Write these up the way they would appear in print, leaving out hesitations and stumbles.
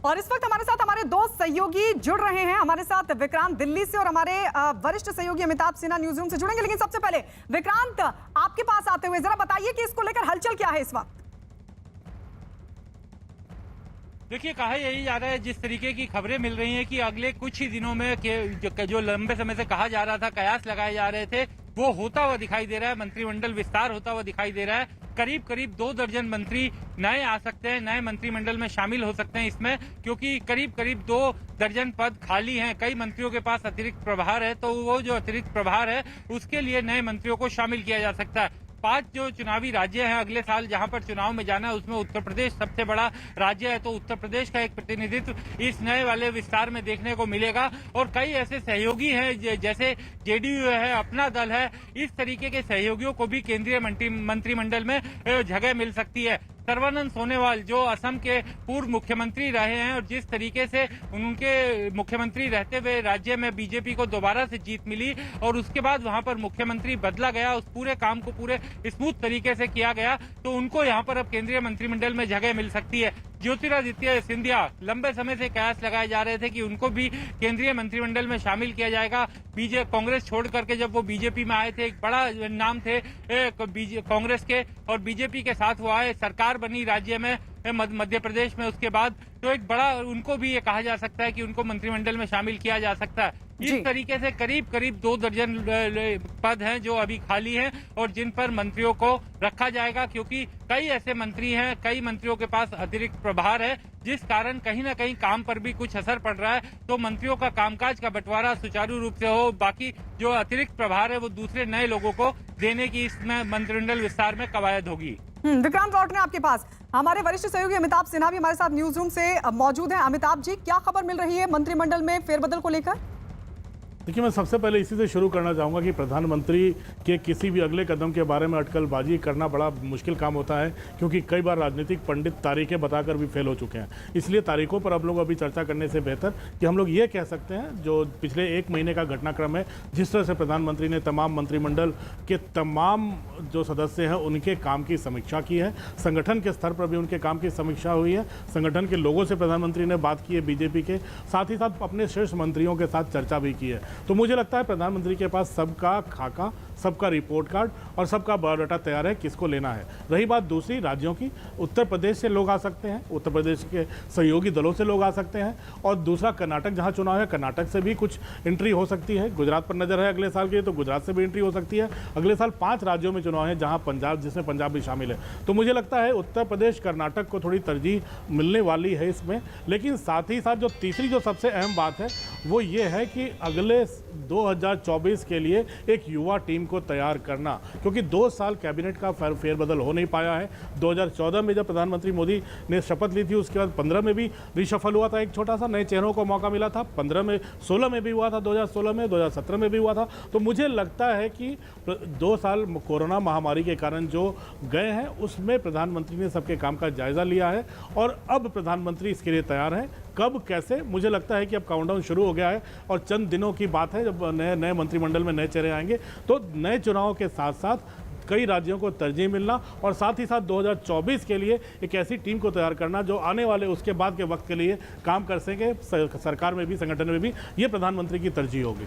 और इस वक्त हमारे साथ हमारे दो सहयोगी जुड़ रहे हैं। हमारे साथ विक्रांत दिल्ली से और हमारे वरिष्ठ सहयोगी अमिताभ सिन्हा न्यूज रूम से जुड़ेंगे। लेकिन सबसे पहले विक्रांत, आपके पास आते हुए जरा बताइए कि इसको लेकर हलचल क्या है इस वक्त। देखिए, कहा यही जा रहा है, जिस तरीके की खबरें मिल रही हैं कि अगले कुछ ही दिनों में जो लंबे समय से कहा जा रहा था, कयास लगाए जा रहे थे, वो होता हुआ दिखाई दे रहा है। मंत्रिमंडल विस्तार होता हुआ दिखाई दे रहा है। करीब करीब 2 दर्जन मंत्री नए आ सकते हैं, नए मंत्रिमंडल में शामिल हो सकते हैं इसमें, क्योंकि करीब करीब 2 दर्जन पद खाली हैं। कई मंत्रियों के पास अतिरिक्त प्रभार है, तो वो जो अतिरिक्त प्रभार है उसके लिए नए मंत्रियों को शामिल किया जा सकता है। 5 जो चुनावी राज्य हैं अगले साल जहां पर चुनाव में जाना है, उसमें उत्तर प्रदेश सबसे बड़ा राज्य है, तो उत्तर प्रदेश का एक प्रतिनिधित्व इस नए वाले विस्तार में देखने को मिलेगा। और कई ऐसे सहयोगी हैं, जैसे जेडीयू है, अपना दल है, इस तरीके के सहयोगियों को भी केंद्रीय मंत्रिमंडल में जगह मिल सकती है। सर्बानंद सोनोवाल जो असम के पूर्व मुख्यमंत्री रहे हैं और जिस तरीके से उनके मुख्यमंत्री रहते हुए राज्य में बीजेपी को दोबारा से जीत मिली और उसके बाद वहां पर मुख्यमंत्री बदला गया, उस पूरे काम को पूरे स्मूथ तरीके से किया गया, तो उनको यहां पर अब केंद्रीय मंत्रिमंडल में जगह मिल सकती है। ज्योतिरादित्य सिंधिया, लंबे समय से कयास लगाए जा रहे थे कि उनको भी केंद्रीय मंत्रिमंडल में शामिल किया जाएगा। कांग्रेस छोड़ करके जब वो बीजेपी में आए थे, एक बड़ा नाम थे कांग्रेस के, और बीजेपी के साथ वो आए, सरकार बनी राज्य में मध्य प्रदेश में उसके बाद, तो एक बड़ा उनको भी ये कहा जा सकता है कि उनको मंत्रिमंडल में शामिल किया जा सकता है। इस तरीके से करीब करीब 2 दर्जन पद हैं जो अभी खाली हैं और जिन पर मंत्रियों को रखा जाएगा, क्योंकि कई ऐसे मंत्री हैं, कई मंत्रियों के पास अतिरिक्त प्रभार है, जिस कारण कहीं ना कहीं काम पर भी कुछ असर पड़ रहा है। तो मंत्रियों का कामकाज का बंटवारा सुचारू रूप से हो, बाकी जो अतिरिक्त प्रभार है वो दूसरे नए लोगों को देने की इसमें मंत्रिमंडल विस्तार में कवायद होगी। विक्रांत, लौटने आपके पास हमारे वरिष्ठ सहयोगी अमिताभ सिन्हा भी हमारे साथ न्यूज रूम से मौजूद हैं। अमिताभ जी, क्या खबर मिल रही है मंत्रिमंडल में फेरबदल को लेकर? देखिए, मैं सबसे पहले इसी से शुरू करना चाहूँगा कि प्रधानमंत्री के किसी भी अगले कदम के बारे में अटकलबाजी करना बड़ा मुश्किल काम होता है, क्योंकि कई बार राजनीतिक पंडित तारीखें बताकर भी फेल हो चुके हैं। इसलिए तारीखों पर अब लोग अभी चर्चा करने से बेहतर कि हम लोग ये कह सकते हैं, जो पिछले 1 महीने का घटनाक्रम है, जिस तरह से प्रधानमंत्री ने तमाम मंत्रिमंडल के तमाम जो सदस्य हैं उनके काम की समीक्षा की है, संगठन के स्तर पर भी उनके काम की समीक्षा हुई है, संगठन के लोगों से प्रधानमंत्री ने बात की है, बीजेपी के साथ ही साथ अपने शीर्ष मंत्रियों के साथ चर्चा भी की है। तो मुझे लगता है प्रधानमंत्री के पास सबका खाका, सबका रिपोर्ट कार्ड और सबका बायोडाटा तैयार है किसको लेना है। रही बात दूसरी राज्यों की, उत्तर प्रदेश से लोग आ सकते हैं, उत्तर प्रदेश के सहयोगी दलों से लोग आ सकते हैं, और दूसरा कर्नाटक जहां चुनाव है, कर्नाटक से भी कुछ एंट्री हो सकती है। गुजरात पर नजर है अगले साल की, तो गुजरात से भी एंट्री हो सकती है। अगले साल 5 राज्यों में चुनाव है जहां पंजाब, जिसमें पंजाब भी शामिल है। तो मुझे लगता है उत्तर प्रदेश, कर्नाटक को थोड़ी तरजीह मिलने वाली है इसमें। लेकिन साथ ही साथ जो तीसरी जो सबसे अहम बात है वो ये है कि अगले 2024 के लिए एक युवा टीम को तैयार करना, क्योंकि 2 साल कैबिनेट का फेरबदल हो नहीं पाया है। 2014 में जब प्रधानमंत्री मोदी ने शपथ ली थी, उसके बाद 15 में भी रिशफल हुआ था, एक छोटा सा नए चेहरों को मौका मिला था, 16 में भी हुआ था, 2016 में, 2017 में भी हुआ था। तो मुझे लगता है कि 2 साल कोरोना महामारी के कारण जो गए हैं उसमें प्रधानमंत्री ने सबके काम का जायजा लिया है और अब प्रधानमंत्री इसके लिए तैयार है। कब कैसे, मुझे लगता है कि अब काउंटडाउन शुरू हो गया है और चंद दिनों की बात है जब नए मंत्रिमंडल में नए चेहरे आएंगे। तो नए चुनावों के साथ साथ कई राज्यों को तरजीह मिलना और साथ ही साथ 2024 के लिए एक ऐसी टीम को तैयार करना जो आने वाले उसके बाद के वक्त के लिए काम कर सके, सरकार में भी, संगठन में भी, ये प्रधानमंत्री की तरजीह होगी।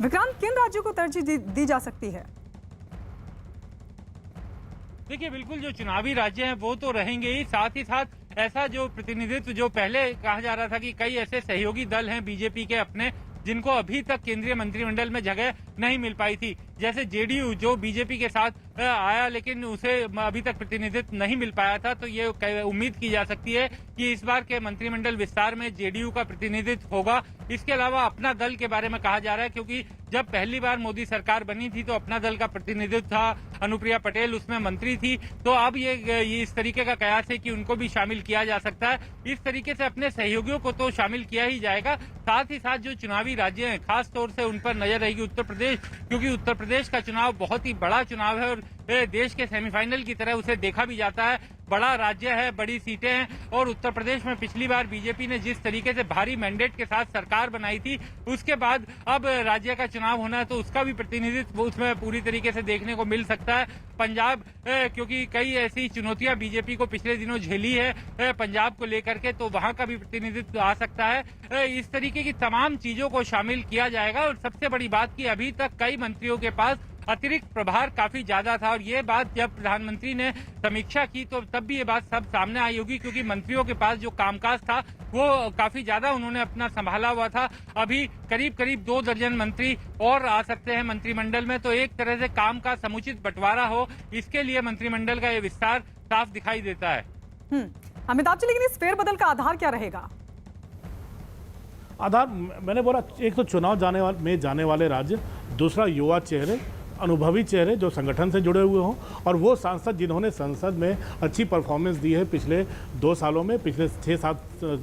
विक्रांत, किन राज्यों को तरजीह दी जा सकती है? देखिए, बिल्कुल जो चुनावी राज्य हैं वो तो रहेंगे ही, साथ ही साथ ऐसा जो प्रतिनिधित्व जो पहले कहा जा रहा था कि कई ऐसे सहयोगी दल हैं बीजेपी के अपने, जिनको अभी तक केंद्रीय मंत्रिमंडल में जगह नहीं मिल पाई थी, जैसे जेडीयू जो बीजेपी के साथ आया लेकिन उसे अभी तक प्रतिनिधित्व नहीं मिल पाया था। तो ये उम्मीद की जा सकती है कि इस बार के मंत्रिमंडल विस्तार में जेडीयू का प्रतिनिधित्व होगा। इसके अलावा अपना दल के बारे में कहा जा रहा है, क्योंकि जब पहली बार मोदी सरकार बनी थी तो अपना दल का प्रतिनिधित्व था, अनुप्रिया पटेल उसमें मंत्री थी, तो अब ये इस तरीके का कयास है कि उनको भी शामिल किया जा सकता है। इस तरीके से अपने सहयोगियों को तो शामिल किया ही जाएगा, साथ ही साथ जो चुनावी राज्य हैं खास तौर से उन पर नजर रहेगी उत्तर प्रदेश, क्योंकि उत्तर प्रदेश का चुनाव बहुत ही बड़ा चुनाव है और देश के सेमीफाइनल की तरह उसे देखा भी जाता है। बड़ा राज्य है, बड़ी सीटें हैं और उत्तर प्रदेश में पिछली बार बीजेपी ने जिस तरीके से भारी मैंडेट के साथ सरकार बनाई थी, उसके बाद अब राज्य का चुनाव होना है तो उसका भी प्रतिनिधित्व उसमें पूरी तरीके से देखने को मिल सकता है। पंजाब क्योंकि कई ऐसी चुनौतियां बीजेपी को पिछले दिनों झेली है पंजाब को लेकर के, तो वहां का भी प्रतिनिधित्व आ सकता है। इस तरीके की तमाम चीजों को शामिल किया जाएगा और सबसे बड़ी बात कि अभी तक कई मंत्रियों के पास अतिरिक्त प्रभार काफी ज्यादा था और ये बात जब प्रधानमंत्री ने समीक्षा की तो तब भी ये बात सब सामने आई होगी, क्योंकि मंत्रियों के पास जो कामकाज था वो काफी ज्यादा उन्होंने अपना संभाला हुआ था। अभी करीब करीब 2 दर्जन मंत्री और आ सकते हैं मंत्रिमंडल में, तो एक तरह से काम का समुचित बंटवारा हो, इसके लिए मंत्रिमंडल का ये विस्तार साफ दिखाई देता है। अमिताभ जी, लेकिन इस फेरबदल का आधार क्या रहेगा? आधार मैंने बोला, एक तो चुनाव जाने वाले राज्य, दूसरा युवा चेहरे, अनुभवी चेहरे जो संगठन से जुड़े हुए हों, और वो सांसद जिन्होंने संसद में अच्छी परफॉर्मेंस दी है पिछले 2 सालों में, पिछले 6-7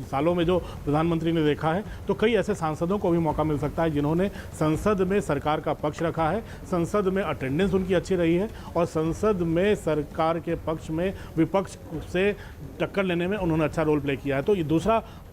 सालों में जो प्रधानमंत्री ने देखा है, तो कई ऐसे सांसदों को भी मौका मिल सकता है जिन्होंने संसद में सरकार का पक्ष रखा है, संसद में अटेंडेंस उनकी अच्छी रही है और संसद में सरकार के पक्ष में विपक्ष से टक्कर लेने में उन्होंने अच्छा रोल प्ले किया है। तो ये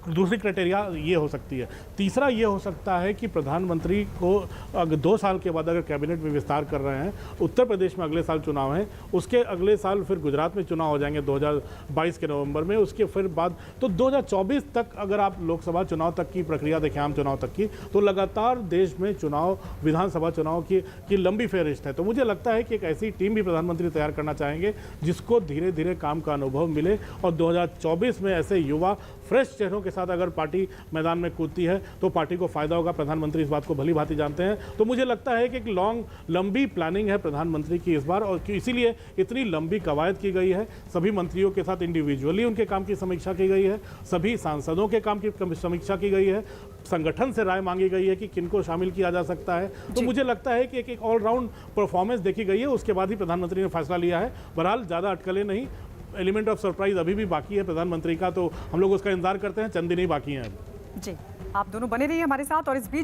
दूसरी क्राइटेरिया ये हो सकती है। तीसरा ये हो सकता है कि प्रधानमंत्री को अगर 2 साल के बाद अगर कैबिनेट में विस्तार कर रहे हैं, उत्तर प्रदेश में अगले साल चुनाव है, उसके अगले साल फिर गुजरात में चुनाव हो जाएंगे 2022 के नवंबर में, उसके फिर बाद तो 2024 तक अगर आप लोकसभा चुनाव तक की प्रक्रिया देखें, आम चुनाव तक की, तो लगातार देश में चुनाव, विधानसभा चुनाव की लंबी फेहरिस्त है। तो मुझे लगता है कि एक ऐसी टीम भी प्रधानमंत्री तैयार करना चाहेंगे जिसको धीरे धीरे काम का अनुभव मिले और 2024 में ऐसे युवा फ्रेश चेहरों के साथ अगर पार्टी मैदान में कूदती है तो पार्टी को फायदा होगा। प्रधानमंत्री इस बात को भली भांति जानते हैं। तो मुझे लगता है कि एक लंबी प्लानिंग है प्रधानमंत्री की इस बार, और इसीलिए इतनी लंबी कवायद की गई है। सभी मंत्रियों के साथ इंडिविजुअली उनके काम की समीक्षा की गई है, सभी सांसदों के काम की समीक्षा की गई है, संगठन से राय मांगी गई है कि किनको शामिल किया जा सकता है। तो मुझे लगता है कि एक ऑलराउंड परफॉर्मेंस देखी गई है, उसके बाद ही प्रधानमंत्री ने फैसला लिया है। बहरहाल ज़्यादा अटकलें नहीं, एलिमेंट ऑफ सरप्राइज अभी भी बाकी है प्रधानमंत्री का, तो हम लोग उसका इंतजार करते हैं, चंद दिन ही बाकी हैं। जी, आप दोनों बने रहिए हमारे साथ और इस बीच